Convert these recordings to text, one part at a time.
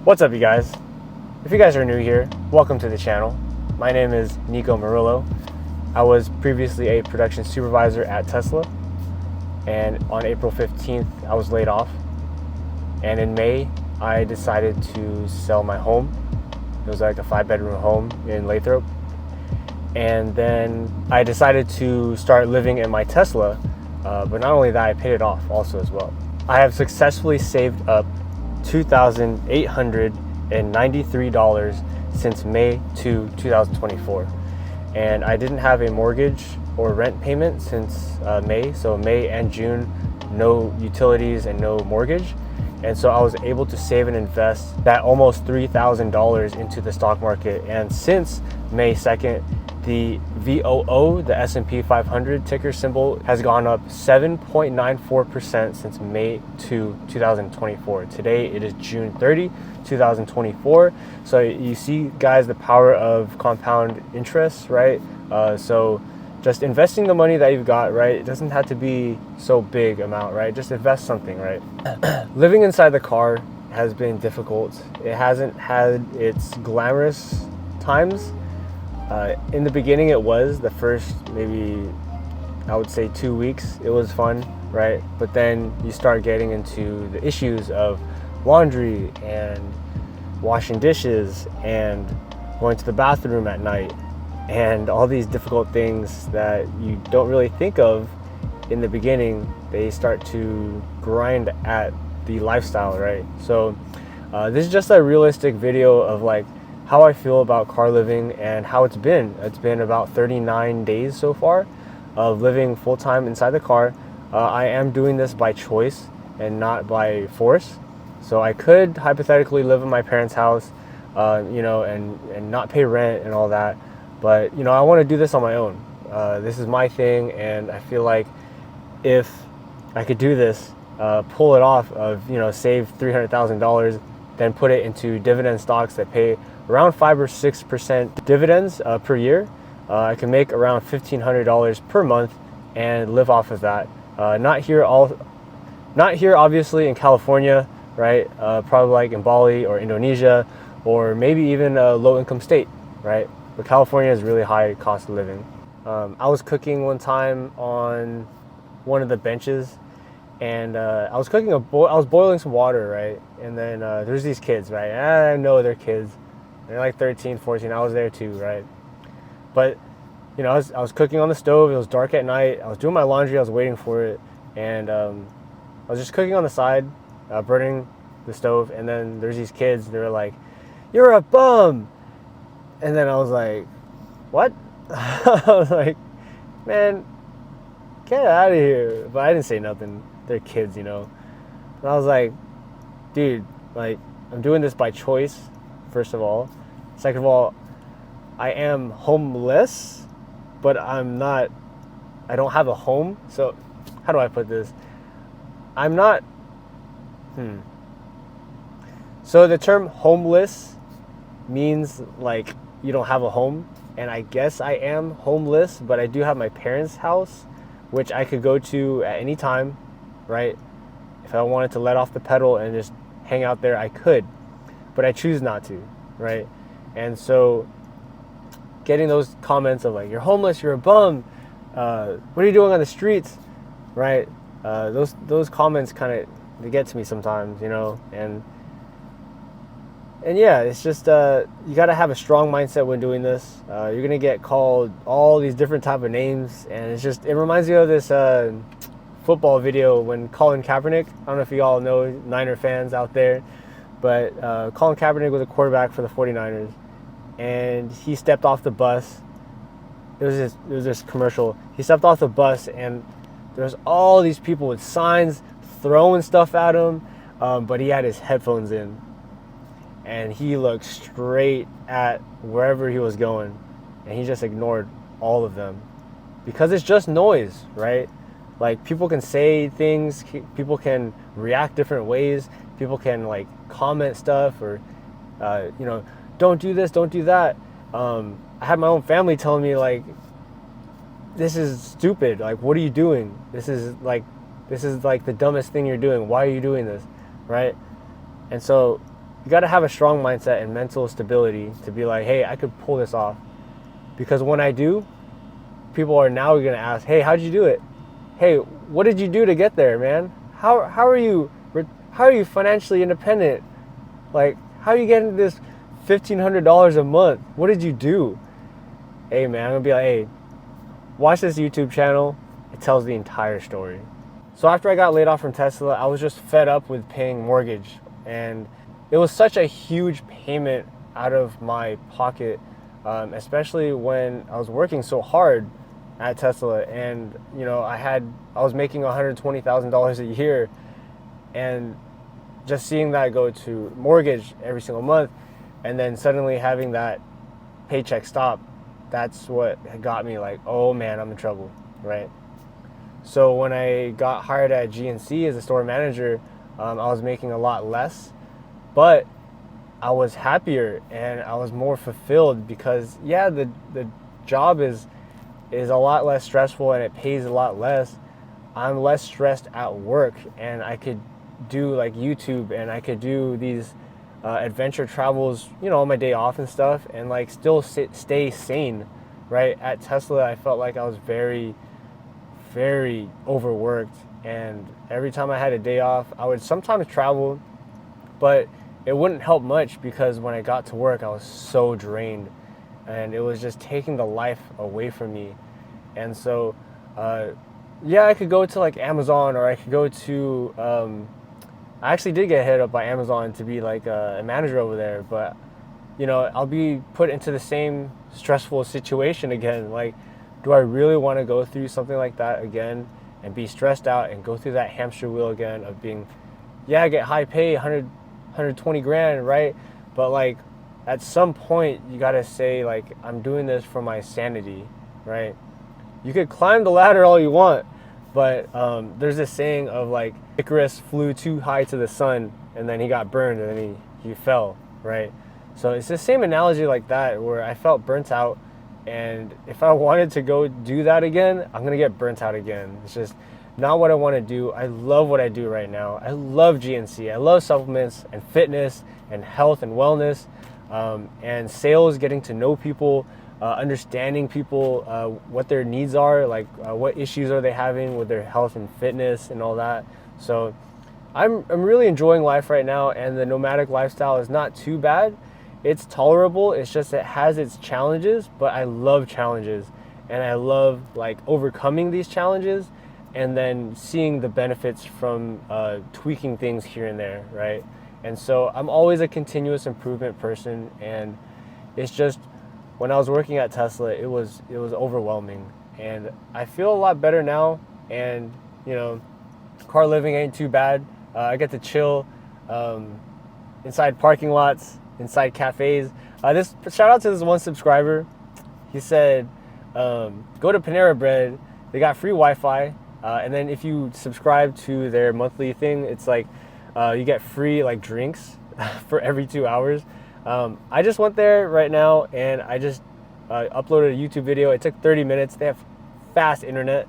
What's up, you guys? If you guys are new here, welcome to the channel. My name is Nico Murillo. I was previously a production supervisor at Tesla, and on April 15th I was laid off, and in May I decided to sell my home. It was like a 5-bedroom home in Lathrop, and then I decided to start living in my Tesla, but not only that, I paid it off also as well. I have successfully saved up $2,893 since May 2024, and I didn't have a mortgage or rent payment since May. So May and June, no utilities and no mortgage, and so I was able to save and invest that almost $3,000 into the stock market. And since May 2nd, the VOO, the S&P 500 ticker symbol, has gone up 7.94% since May 2024. Today it is June 30, 2024. So you see, guys, the power of compound interest, right? So just investing the money that you've got, right? It doesn't have to be so big amount, right? Just invest something, right? Living inside the car has been difficult. It hasn't had its glamorous times. In the beginning, it was the first, maybe I would say 2 weeks, it was fun, right? But then you start getting into the issues of laundry and washing dishes and going to the bathroom at night and all these difficult things that you don't really think of in the beginning. They start to grind at the lifestyle, right? So this is just a realistic video of like how I feel about car living and how it's been. It's been about 39 days so far of living full-time inside the car. I am doing this by choice and not by force. So I could hypothetically live in my parents' house, and not pay rent and all that. But, I want to do this on my own. This is my thing, and I feel like if I could do this, pull it off of, save $300,000, then put it into dividend stocks that pay around 5 or 6% dividends per year, I can make around $1,500 per month and live off of that. Not here obviously in California, right? Probably like in Bali or Indonesia, or maybe even a low-income state, right? But California is really high cost of living. I was cooking one time on one of the benches, and I was boiling some water, right? And then there's these kids, right? I know they're kids. They're like 13, 14. I was there too, right? But, I was cooking on the stove. It was dark at night. I was doing my laundry. I was waiting for it. And I was just cooking on the side, burning the stove. And then there's these kids. They were like, "You're a bum." And then I was like, "What?" I was like, "Man, get out of here." But I didn't say nothing. They're kids, And I was like, "Dude, like, I'm doing this by choice, first of all. Second of all, I am homeless, but I don't have a home." So how do I put this? I'm not, So the term homeless means like you don't have a home. And I guess I am homeless, but I do have my parents' house, which I could go to at any time, right? If I wanted to let off the pedal and just hang out there, I could, but I choose not to, right? And so getting those comments of like, "You're homeless, you're a bum, what are you doing on the streets," right? Those comments they get to me sometimes, and yeah, it's just you got to have a strong mindset when doing this. You're gonna get called all these different type of names, and it reminds me of this football video when Colin Kaepernick, I don't know if you all know, Niner fans out there, but Colin Kaepernick was a quarterback for the 49ers, and he stepped off the bus. It was this commercial. He stepped off the bus, and there's all these people with signs throwing stuff at him, but he had his headphones in, and he looked straight at wherever he was going, and he just ignored all of them because it's just noise, right? Like, people can say things, people can react different ways, people can like comment stuff or don't do this, don't do that. I had my own family telling me like, "This is stupid, like, what are you doing? This is like the dumbest thing you're doing. Why are you doing this?" Right? And so you got to have a strong mindset and mental stability to be like, hey, I could pull this off. Because when I do, people are now going to ask, hey, how'd you do it? Hey, what did you do to get there, man? How are you financially independent? Like, how are you getting this $1,500 a month? What did you do? Hey, man, I'm going to be like, hey, watch this YouTube channel. It tells the entire story. So after I got laid off from Tesla, I was just fed up with paying mortgage. And it was such a huge payment out of my pocket, especially when I was working so hard at Tesla. And, you know, I was making $120,000 a year. And just seeing that go to mortgage every single month and then suddenly having that paycheck stop, that's what got me like, oh man, I'm in trouble, right? So when I got hired at GNC as a store manager, I was making a lot less, but I was happier and I was more fulfilled because, yeah, the job is a lot less stressful and it pays a lot less. I'm less stressed at work and I could do like YouTube and I could do these adventure travels, you know, on my day off and stuff, and like still stay sane, right? At Tesla, I felt like I was very, very overworked, and every time I had a day off, I would sometimes travel, but it wouldn't help much because when I got to work, I was so drained, and it was just taking the life away from me. And so, yeah, I could go to like Amazon, or I could go to I actually did get hit up by Amazon to be like a manager over there, but you know, I'll be put into the same stressful situation again. Like, do I really want to go through something like that again and be stressed out and go through that hamster wheel again of being, yeah, I get high pay, 120 grand, right? But like at some point you got to say like, I'm doing this for my sanity, right? You could climb the ladder all you want, but there's this saying of like, Icarus flew too high to the sun and then he got burned and then he fell, right? So it's the same analogy like that, where I felt burnt out, and if I wanted to go do that again, I'm gonna get burnt out again. It's just not what I want to do. I love what I do right now. I love GNC. I love supplements and fitness and health and wellness, and sales, getting to know people, understanding people, what their needs are, like what issues are they having with their health and fitness and all that. So I'm really enjoying life right now, and the nomadic lifestyle is not too bad. It's tolerable. It's just, it has its challenges, but I love challenges, and I love like overcoming these challenges and then seeing the benefits from tweaking things here and there, right? And so I'm always a continuous improvement person, and it's just, when I was working at Tesla, it was overwhelming, and I feel a lot better now. And you know, car living ain't too bad. I get to chill inside parking lots, inside cafes. This shout out to this one subscriber. He said, go to Panera Bread. They got free Wi-Fi, and then if you subscribe to their monthly thing, it's like you get free like drinks for every 2 hours. I just went there right now and I just uploaded a YouTube video. It took 30 minutes. They have fast internet,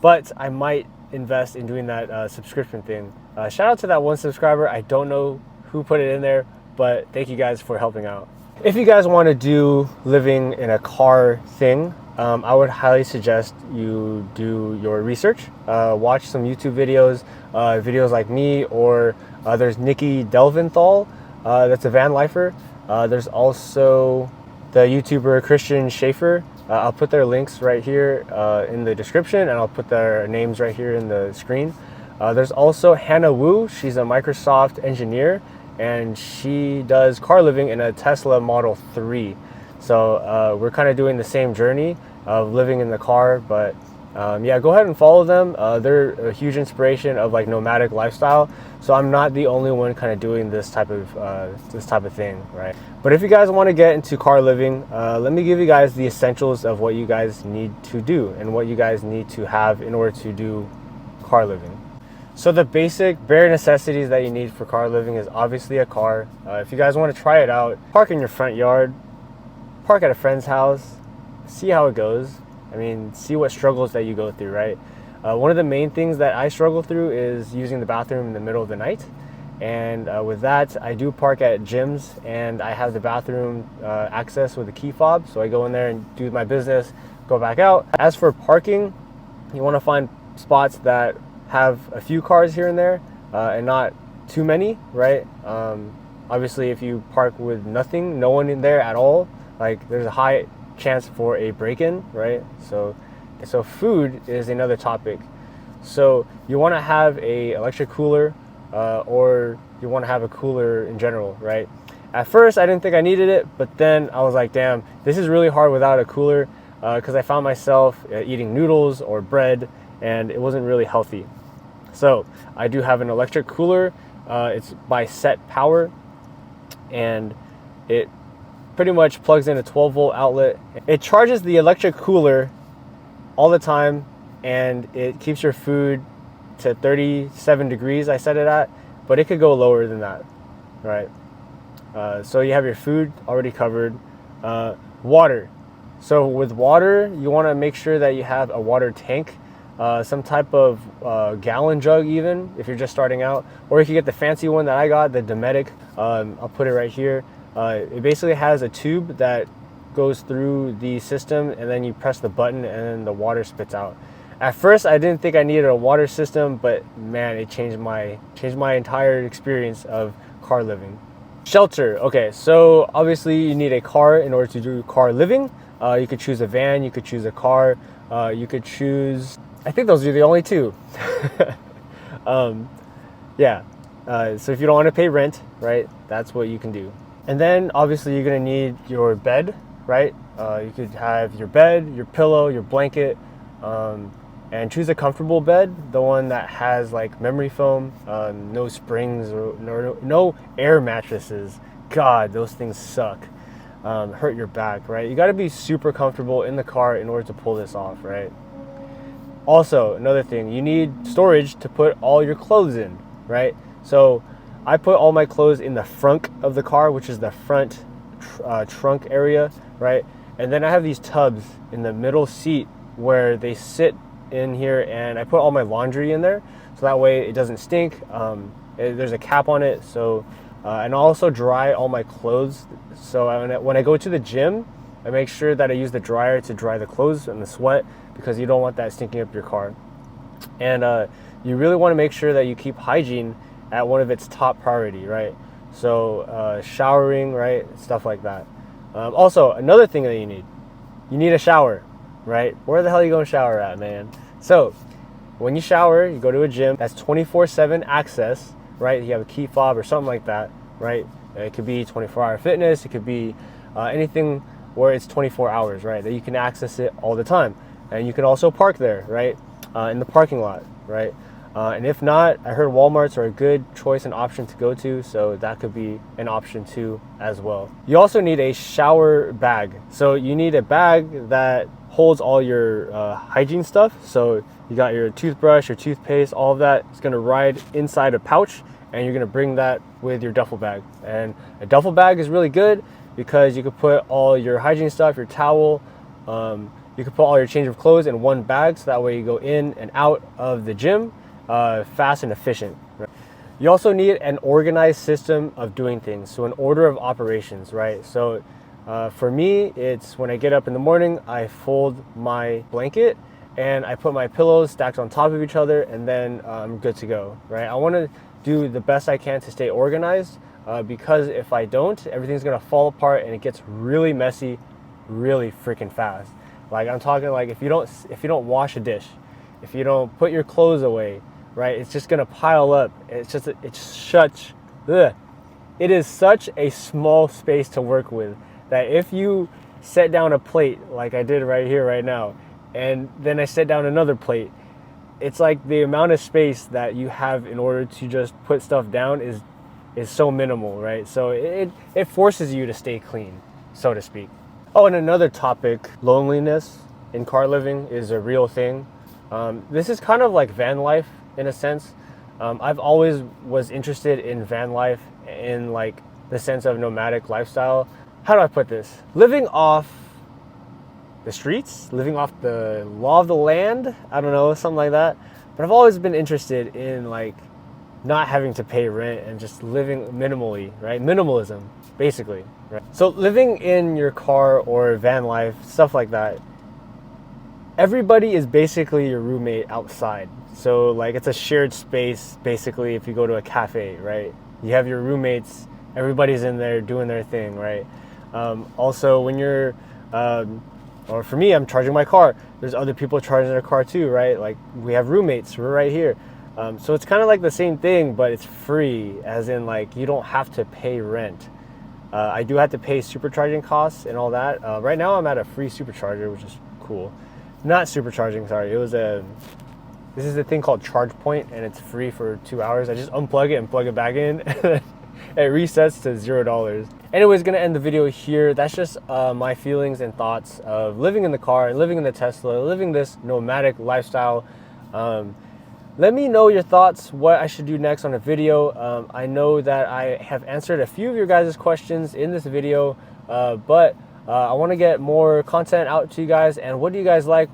but I might invest in doing that subscription thing. Shout out to that one subscriber. I don't know who put it in there, but thank you guys for helping out. If you guys want to do living in a car thing, I would highly suggest you do your research. Watch some YouTube videos, videos like me, or there's Nikki Delventhal, that's a van lifer. There's also the YouTuber Christian Schaefer. I'll put their links right here in the description, and I'll put their names right here in the screen. There's also Hannah Wu. She's a Microsoft engineer, and she does car living in a Tesla Model 3. So we're kind of doing the same journey of living in the car, but yeah, go ahead and follow them. They're a huge inspiration of like nomadic lifestyle. So I'm not the only one kind of doing this type of thing, right? But if you guys want to get into car living, let me give you guys the essentials of what you guys need to do and what you guys need to have in order to do car living. So the basic bare necessities that you need for car living is obviously a car. If you guys want to try it out, park in your front yard, park at a friend's house, see how it goes. I mean, see what struggles that you go through, right? One of the main things that I struggle through is using the bathroom in the middle of the night. And with that, I do park at gyms, and I have the bathroom access with a key fob. So I go in there and do my business, go back out. As for parking, you want to find spots that have a few cars here and there and not too many, right? Obviously, if you park with no one in there at all, like there's a high chance for a break-in, right? So food is another topic. So you want to have a electric cooler or you want to have a cooler in general, right? At first, I didn't think I needed it, but then I was like, damn, this is really hard without a cooler because I found myself eating noodles or bread, and it wasn't really healthy. So I do have an electric cooler. It's by Set Power, and it pretty much plugs in a 12-volt outlet. It charges the electric cooler all the time, and it keeps your food to 37 degrees, I set it at, but it could go lower than that, right? So you have your food already covered. Water. So with water, you want to make sure that you have a water tank, some type of gallon jug even, if you're just starting out. Or you can get the fancy one that I got, the Dometic. I'll put it right here. It basically has a tube that goes through the system, and then you press the button and then the water spits out. At first, I didn't think I needed a water system, but man, it changed my entire experience of car living. Shelter. Okay, so obviously you need a car in order to do car living. You could choose a van, you could choose a car, you could choose, I think those are the only two. Yeah, so if you don't want to pay rent, right, that's what you can do. And then obviously you're gonna need your bed, right? You could have your bed, your pillow, your blanket, and choose a comfortable bed, the one that has like memory foam, no springs, or no air mattresses. God, those things suck. Hurt your back, right? You got to be super comfortable in the car in order to pull this off, right? Also, another thing, you need storage to put all your clothes in, right? So I put all my clothes in the front of the car, which is the front trunk area, right? And then I have these tubs in the middle seat where they sit in here, and I put all my laundry in there, so that way it doesn't stink. There's a cap on it, so and I also dry all my clothes. So when I go to the gym, I make sure that I use the dryer to dry the clothes and the sweat, because you don't want that stinking up your car. And you really want to make sure that you keep hygiene at one of its top priority, right? So showering, right, stuff like that. Also, another thing that you need a shower, right? Where the hell are you going to shower at, man? So when you shower, you go to a gym that's 24/7 access, right? You have a key fob or something like that, right? It could be 24-hour fitness. It could be anything where it's 24 hours, right? That you can access it all the time. And you can also park there, right? In the parking lot, right? And if not, I heard Walmarts are a good choice and option to go to, so that could be an option too as well. You also need a shower bag. So you need a bag that holds all your hygiene stuff. So you got your toothbrush, your toothpaste, all of that. It's gonna ride inside a pouch, and you're gonna bring that with your duffel bag. And a duffel bag is really good because you could put all your hygiene stuff, your towel, you could put all your change of clothes in one bag, so that way you go in and out of the gym fast and efficient. Right? You also need an organized system of doing things, so an order of operations, right? So for me, it's when I get up in the morning, I fold my blanket and I put my pillows stacked on top of each other, and then I'm good to go, right? I want to do the best I can to stay organized because if I don't, everything's gonna fall apart and it gets really messy really freaking fast. Like I'm talking like if you don't wash a dish, if you don't put your clothes away, right, it's just gonna pile up. It is such a small space to work with that if you set down a plate like I did right here right now, and then I set down another plate, it's like the amount of space that you have in order to just put stuff down is so minimal, right? So it forces you to stay clean, so to speak. Oh, and another topic, loneliness in car living is a real thing. This is kind of like van life in a sense. I've always was interested in van life in like the sense of nomadic lifestyle. How do I put this? Living off the streets, living off the law of the land, I don't know, something like that. But I've always been interested in like not having to pay rent and just living minimally, right? Minimalism, basically, right? So living in your car or van life, stuff like that, everybody is basically your roommate outside. So like it's a shared space, basically, if you go to a cafe, right? You have your roommates, everybody's in there doing their thing, right? Also, when you're, or for me, I'm charging my car. There's other people charging their car too, right? Like we have roommates, we're right here. So it's kind of like the same thing, but it's free, as in like you don't have to pay rent. I do have to pay supercharging costs and all that. Right now I'm at a free supercharger, which is cool. Not supercharging, sorry. This is a thing called Charge Point, and it's free for 2 hours. I just unplug it and plug it back in. It resets to $0. Anyways, gonna end the video here. That's just my feelings and thoughts of living in the car, living in the Tesla, living this nomadic lifestyle. Let me know your thoughts, what I should do next on a video. I know that I have answered a few of your guys' questions in this video, but I want to get more content out to you guys. And what do you guys like?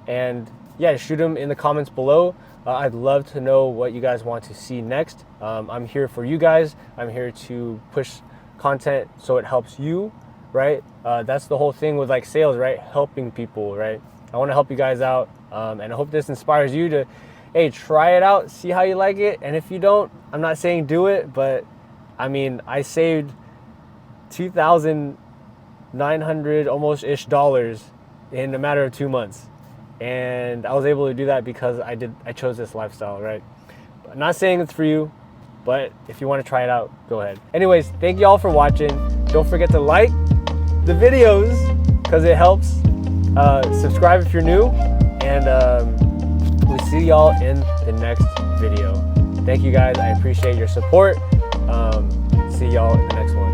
And yeah, shoot them in the comments below. I'd love to know what you guys want to see next. I'm here for you guys. I'm here to push content so it helps you, right? That's the whole thing with like sales, right? Helping people, right? I want to help you guys out, and I hope this inspires you to, hey, try it out, see how you like it. And if you don't, I'm not saying do it, but I mean, I saved $2,900 almost-ish dollars in a matter of 2 months. And I was able to do that because I chose this lifestyle, right? I'm not saying it's for you, but if you want to try it out, go ahead. Anyways, thank you all for watching. Don't forget to like the videos because it helps. Subscribe if you're new, and we'll see y'all in the next video. Thank you guys. I appreciate your support. See y'all in the next one.